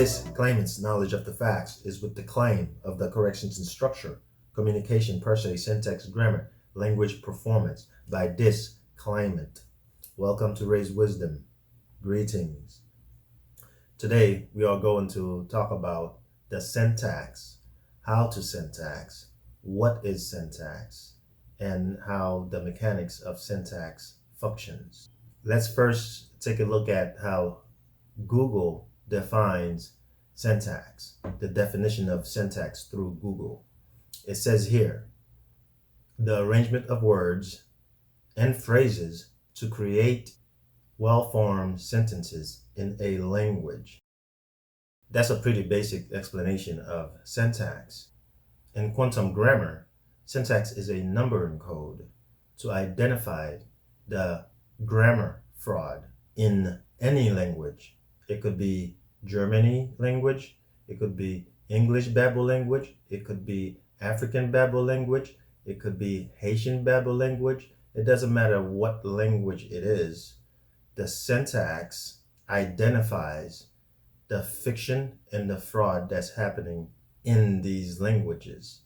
This claimant's knowledge of the facts is with the claim of the corrections in structure, communication, per se, syntax, grammar, language, performance by this claimant. Welcome to Raise Wisdom. Greetings. Today we are going to talk about the syntax, how to syntax, what is syntax, and how the mechanics of syntax functions. Let's first take a look at how Google defines syntax, the definition of syntax through Google. It says here, the arrangement of words and phrases to create well-formed sentences in a language. That's a pretty basic explanation of syntax. In quantum grammar, syntax is a numbering code to identify the grammar fraud in any language. It could be Germany language, it could be English Babel language, it could be African Babel language, it could be Haitian Babel language. It doesn't matter what language it is. The syntax identifies the fiction and the fraud that's happening in these languages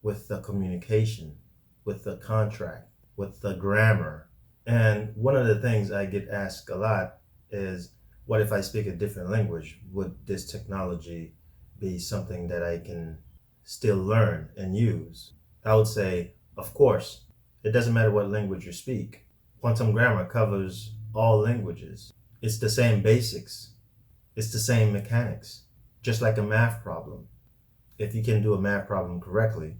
with the communication, with the contract, with the grammar. And one of the things I get asked a lot is, what if I speak a different language? Would this technology be something that I can still learn and use? I would say, of course. It doesn't matter what language you speak. Quantum grammar covers all languages. It's the same basics. It's the same mechanics, just like a math problem. If you can do a math problem correctly,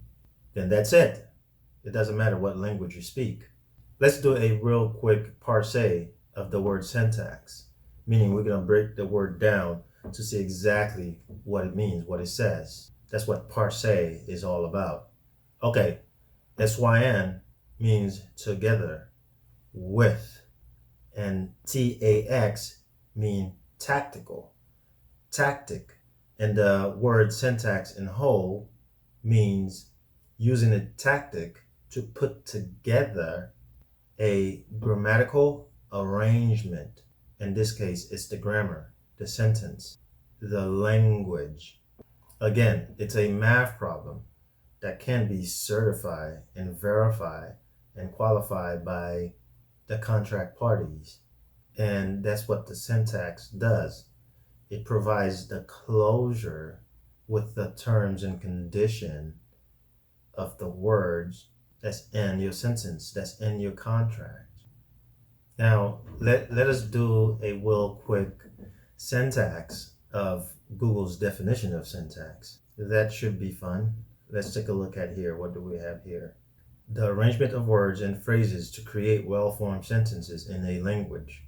then that's it. It doesn't matter what language you speak. Let's do a real quick parsing of the word syntax, meaning we're going to break the word down to see exactly what it means, what it says. That's what parsing is all about. Okay, SYN means together, with, and TAX mean tactical, tactic. And the word syntax in whole means using a tactic to put together a grammatical arrangement. In this case, it's the grammar, the sentence, the language. Again, it's a math problem that can be certified and verified and qualified by the contract parties. And that's what the syntax does. It provides the closure with the terms and condition of the words that's in your sentence, that's in your contract. Now, let us do a real quick syntax of Google's definition of syntax. That should be fun. Let's take a look at here. What do we have here? The arrangement of words and phrases to create well-formed sentences in a language.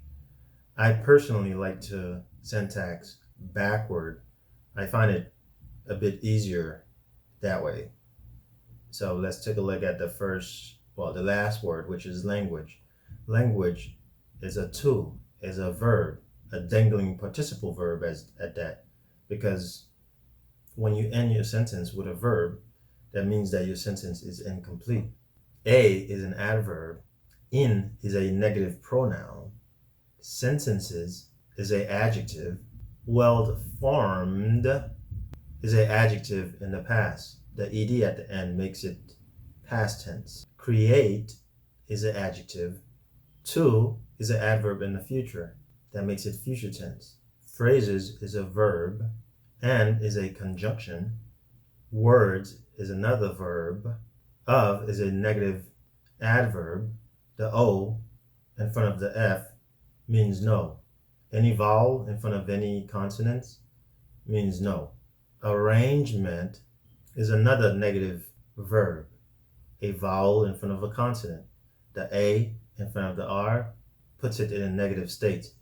I personally like to syntax backward. I find it a bit easier that way. So let's take a look at the last word, which is language. Language is a tool, is a verb, a dangling participle verb at that, because when you end your sentence with a verb, that means that your sentence is incomplete. A is an adverb, in is a negative pronoun, sentences is an adjective, well-formed is an adjective in the past. The ed at the end makes it past tense. Create is an adjective. To is an adverb in the future. That makes it future tense. Phrases is a verb. And is a conjunction. Words is another verb. Of is a negative adverb. The O in front of the F means no. Any vowel in front of any consonants means no. Arrangement is another negative verb. A vowel in front of a consonant. The A in front of the R puts it in a negative state,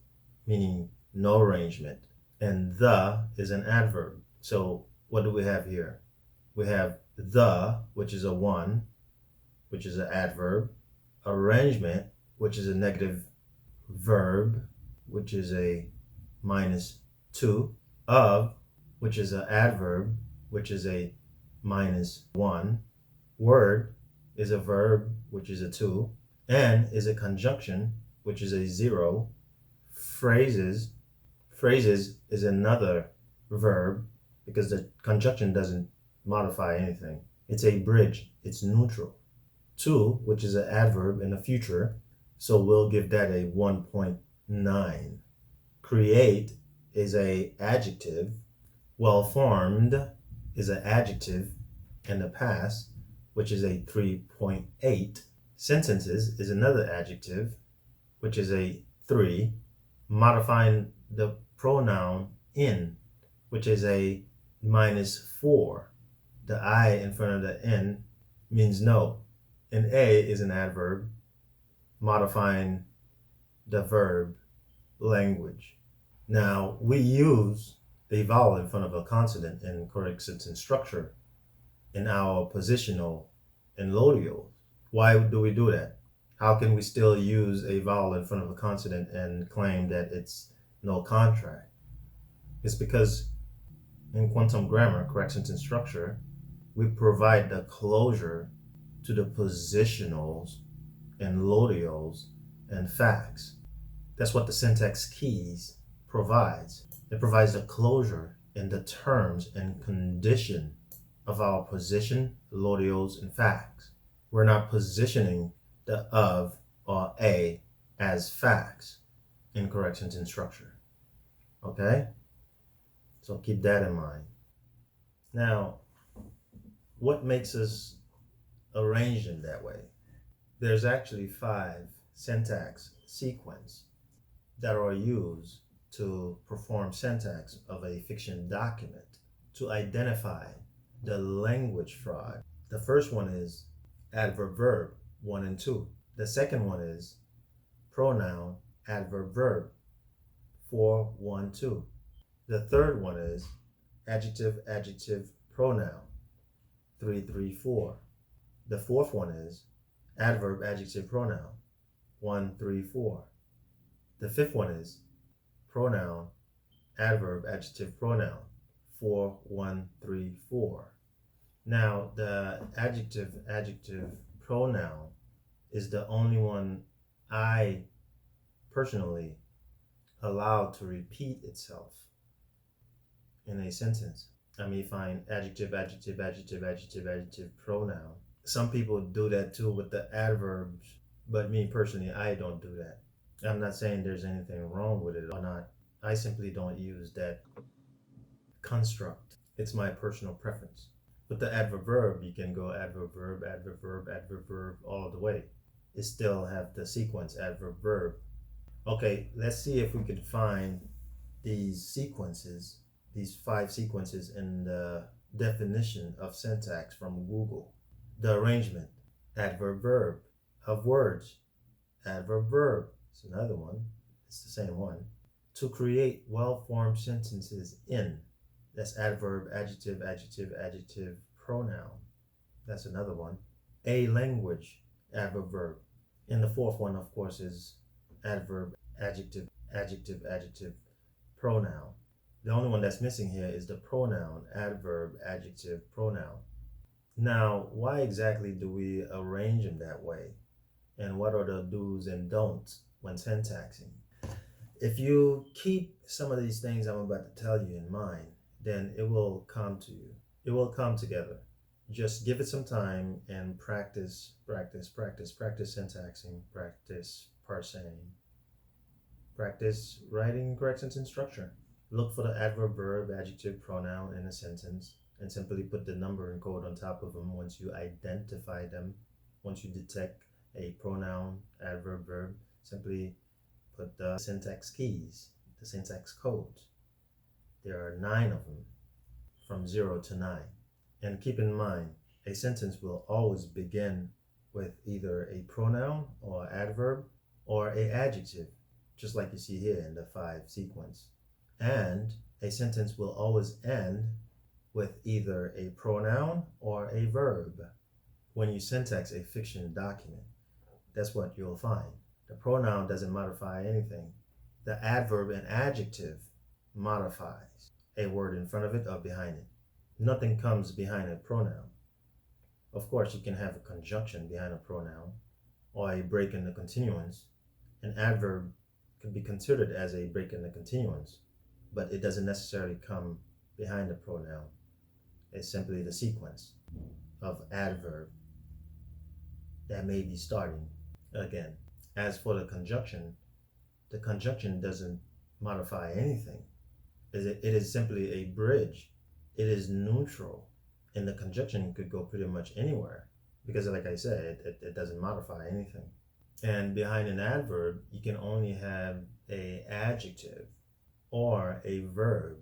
meaning no arrangement. And the is an adverb. So what do we have here? We have the, which is a one, which is an adverb. Arrangement, which is a negative verb, which is a -2. Of, which is an adverb, which is a -1. Word is a verb, which is a 2. And is a conjunction, which is a 0. Phrases is another verb because the conjunction doesn't modify anything. It's a bridge. It's neutral. To, which is an adverb in the future, so we'll give that a 1.9. Create is a adjective. Well-formed is an adjective in the past, which is a 3.8. Sentences is another adjective, which is a 3. Modifying the pronoun in, which is a -4. The I in front of the N means no. And A is an adverb modifying the verb language. Now, we use a vowel in front of a consonant in correct sentence structure in our positional and loadials. Why do we do that? How can we still use a vowel in front of a consonant and claim that it's no contract? It's because in quantum grammar, correct sentence structure, we provide the closure to the positionals and loadials and facts. That's what the syntax keys provides. It provides the closure in the terms and condition of our position, loadials, and facts. We're not positioning the of or a as facts in correct sentence structure. Okay? So keep that in mind. Now, what makes us arrange them that way? There's actually 5 syntax sequence that are used to perform syntax of a fiction document to identify the language fraud. The first one is adverb verb 1 and 2. The second one is pronoun adverb verb 4, 1, 2. The third one is adjective adjective pronoun 3, 3, 4. The fourth one is adverb adjective pronoun 1, 3, 4. The fifth one is pronoun adverb adjective pronoun 4, 1, 3, 4. Now, the adjective adjective pronoun is the only one I personally allow to repeat itself in a sentence. I may find adjective adjective adjective adjective adjective pronoun. Some people do that too with the adverbs, but me personally, I don't do that. I'm not saying there's anything wrong with it or not. I simply don't use that construct. It's my personal preference. With the adverb verb, you can go adverb verb, adverb verb, adverb verb all the way. It still have the sequence adverb verb. Okay, let's see if we could find these sequences, these 5 sequences in the definition of syntax from Google. The arrangement, adverb verb, of words, adverb verb, it's another one, it's the same one. To create well-formed sentences in, that's adverb, adjective, adjective, adjective, pronoun, that's another one. A language, adverb verb. And the fourth one, of course, is adverb, adjective, adjective, adjective, pronoun. The only one that's missing here is the pronoun, adverb, adjective, pronoun. Now, why exactly do we arrange them that way? And what are the do's and don'ts when syntaxing? If you keep some of these things I'm about to tell you in mind, then it will come to you. It will come together. Just give it some time and practice, practice, practice, practice syntaxing, practice parsing, practice writing correct sentence structure. Look for the adverb, verb, adjective, pronoun in a sentence and simply put the number and code on top of them once you identify them. Once you detect a pronoun, adverb, verb, simply put the syntax keys, the syntax codes. There are 9 of them, from 0 to 9. And keep in mind, a sentence will always begin with either a pronoun or adverb or an adjective, just like you see here in the 5 sequence. And a sentence will always end with either a pronoun or a verb. When you syntax a fiction document, that's what you'll find. The pronoun doesn't modify anything. The adverb and adjective modifies a word in front of it or behind it. Nothing comes behind a pronoun. Of course, you can have a conjunction behind a pronoun or a break in the continuance. An adverb could be considered as a break in the continuance, but it doesn't necessarily come behind the pronoun is simply the sequence of adverb that may be starting again. As for the conjunction doesn't modify anything. It is simply a bridge. It is neutral. And the conjunction could go pretty much anywhere because, like I said, it doesn't modify anything. And behind an adverb, you can only have an adjective or a verb,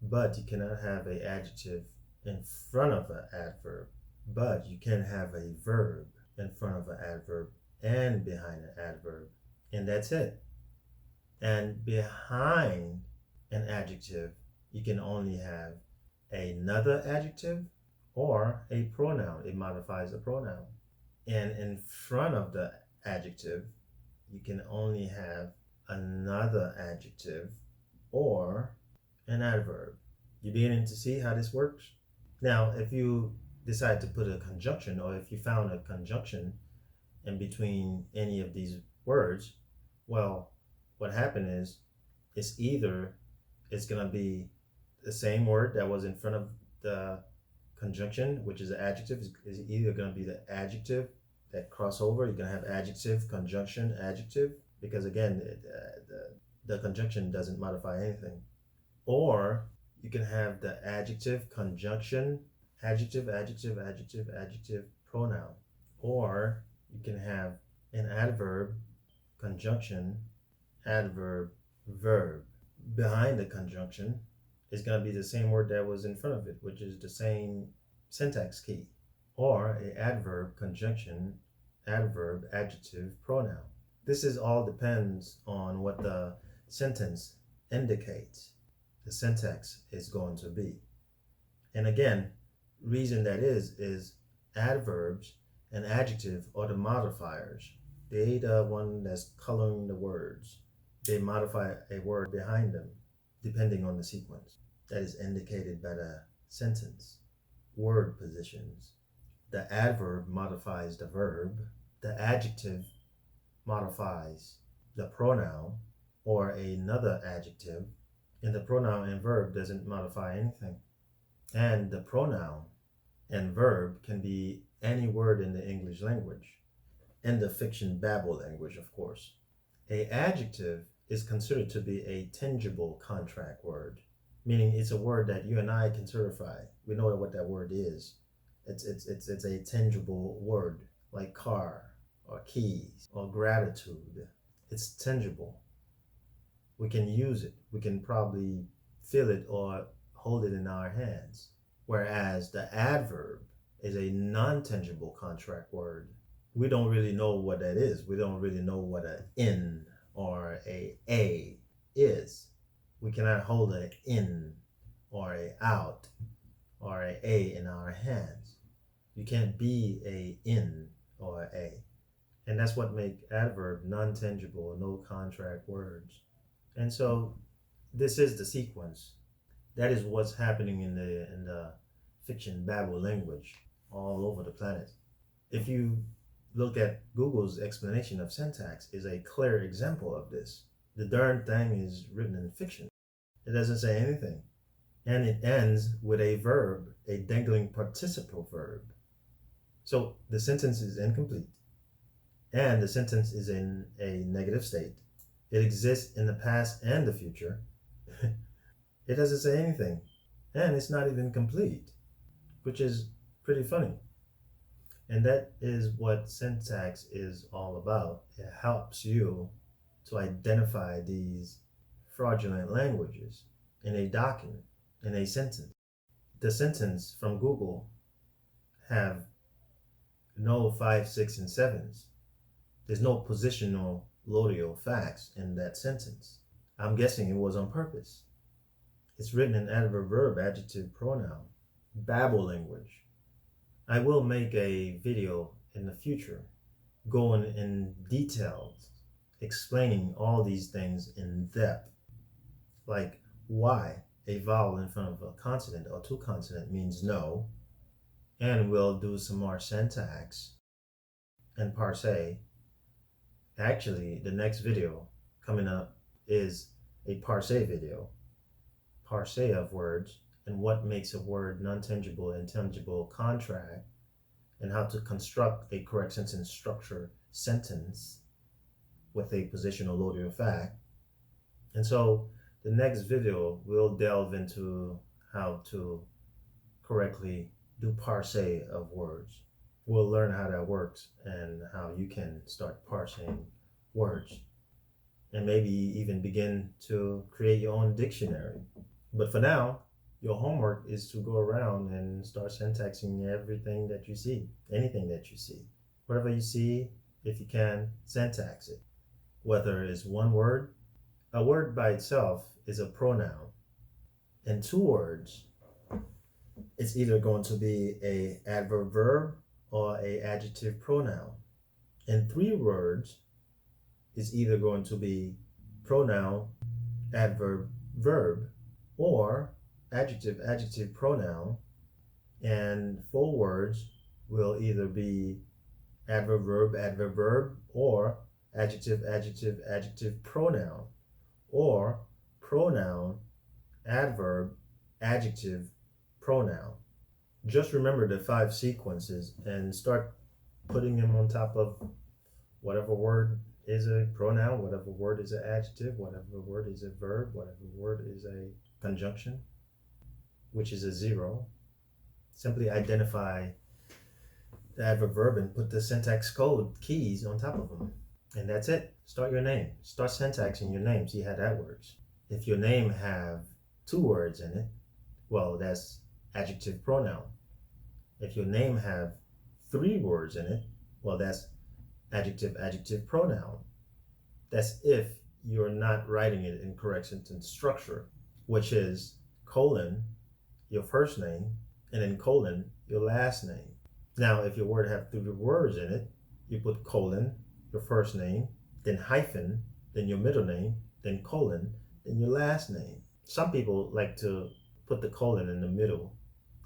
but you cannot have an adjective in front of an adverb, but you can have a verb in front of an adverb and behind an adverb, and that's it. And behind an adjective, you can only have another adjective or a pronoun. It modifies a pronoun. And in front of the adjective, you can only have another adjective or an adverb. You beginning to see how this works? Now, if you decide to put a conjunction, or if you found a conjunction in between any of these words, well, what happened is it's either it's going to be the same word that was in front of the conjunction, which is an adjective, is either going to be the adjective that crossover. You're going to have adjective, conjunction, adjective, because again, the conjunction doesn't modify anything. Or you can have the adjective, conjunction, adjective, adjective, adjective, adjective, pronoun. Or you can have an adverb, conjunction, adverb, verb. Behind the conjunction is going to be the same word that was in front of it, which is the same syntax key. Or an adverb, conjunction, adverb, adjective, pronoun. This is all depends on what the sentence indicates the syntax is going to be. And again, reason that is adverbs and adjective are the modifiers. They the one that's coloring the words. They modify a word behind them depending on the sequence that is indicated by the sentence. Word positions. The adverb modifies the verb. The adjective modifies the pronoun or another adjective, and the pronoun and verb doesn't modify anything. And the pronoun and verb can be any word in the English language, and the fiction babble language, of course. A adjective is considered to be a tangible contract word, meaning it's a word that you and I can certify. We know what that word is. It's a tangible word, like car or keys or gratitude. It's tangible. We can use it. We can probably feel it or hold it in our hands. Whereas the adverb is a non-tangible contract word. We don't really know what that is. We don't really know what an in or a is. We cannot hold an in or a out or a in our hands. You can't be a in or a. And that's what make adverb non-tangible, no contract words. And so this is the sequence. That is what's happening in the fiction babble language all over the planet. If you look at Google's explanation of syntax, is a clear example of this. The darn thing is written in fiction. It doesn't say anything. And it ends with a verb, a dangling participle verb. So the sentence is incomplete. And the sentence is in a negative state. It exists in the past and the future. It doesn't say anything. And it's not even complete, which is pretty funny. And that is what syntax is all about. It helps you to identify these fraudulent languages in a document, in a sentence. The sentence from Google have no 5, 6, and 7s. There's no positional lodio facts in that sentence. I'm guessing it was on purpose. It's written in adverb, verb, adjective, pronoun. Babble language. I will make a video in the future going in details, explaining all these things in depth, like why a vowel in front of a consonant or two consonant means no, and we'll do some more syntax and Parsing. Actually, the next video coming up is a Parsing video. Parsing of words and what makes a word non-tangible, intangible, contract, and how to construct a correct sentence structure sentence with a positional loaded fact. And so the next video will delve into how to correctly do parsing of words. We'll learn how that works and how you can start parsing words and maybe even begin to create your own dictionary. But for now, your homework is to go around and start syntaxing everything that you see, anything that you see. Whatever you see, if you can, syntax it. Whether it's one word, a word by itself is a pronoun. In two words, it's either going to be a adverb verb or a adjective pronoun. In three words, it's either going to be pronoun, adverb, verb, or adjective, pronoun. And four words will either be adverb, verb, or adjective, pronoun, or pronoun, adverb, adjective, pronoun. Just remember the 5 sequences and start putting them on top of whatever word is a pronoun, whatever word is an adjective, whatever word is a verb, whatever word is a conjunction, which is a 0. Simply identify the adverb verb and put the syntax code keys on top of them. And that's it. Start your name. Start syntaxing your name. See how that works. If your name have 2 words in it, well, that's adjective pronoun. If your name have 3 words in it, well, that's adjective pronoun. That's if you're not writing it in correct sentence structure, which is colon, your first name, and then colon, your last name. Now, if your word have 3 words in it, you put colon, your first name, then hyphen, then your middle name, then colon, then your last name. Some people like to put the colon in the middle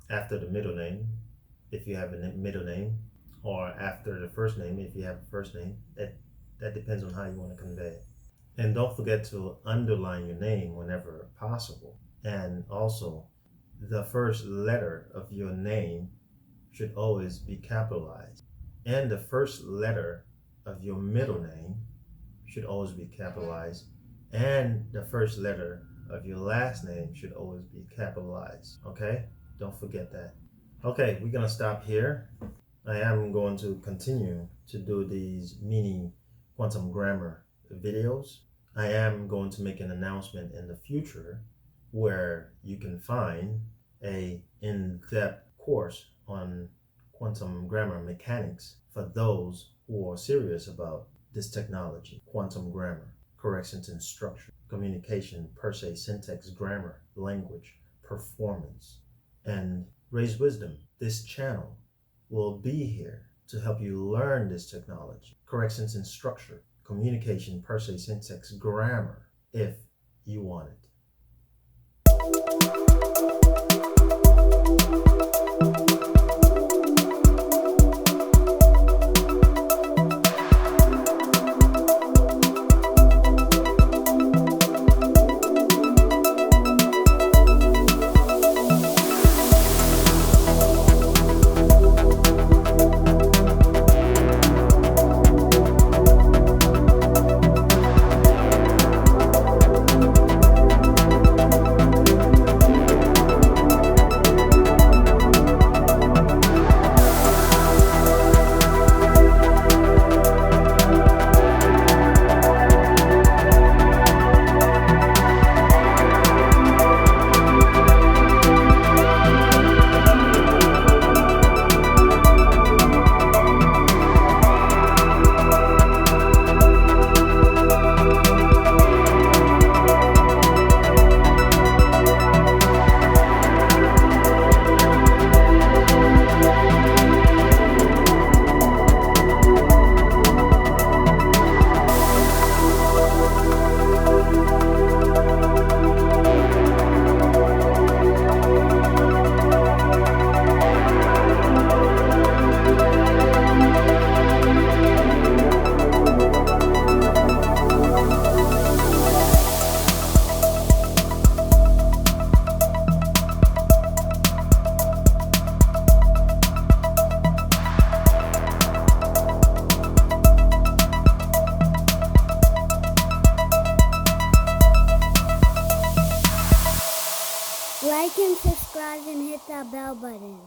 after the middle name, if you have a middle name, or after the first name, if you have a first name. That depends on how you want to convey it. And don't forget to underline your name whenever possible. And also, the first letter of your name should always be capitalized. And the first letter of your middle name should always be capitalized. And the first letter of your last name should always be capitalized. Okay? Don't forget that. Okay, we're gonna stop here. I am going to continue to do these mini quantum grammar videos. I am going to make an announcement in the future where you can find a in-depth course on quantum grammar mechanics for those who are serious about this technology. Quantum grammar, correct sentence structure, communication, per se, syntax, grammar, language, performance, and Raise Wisdom. This channel will be here to help you learn this technology, correct sentence structure, communication, per se, syntax, grammar, if you want it. Like and subscribe and hit that bell button.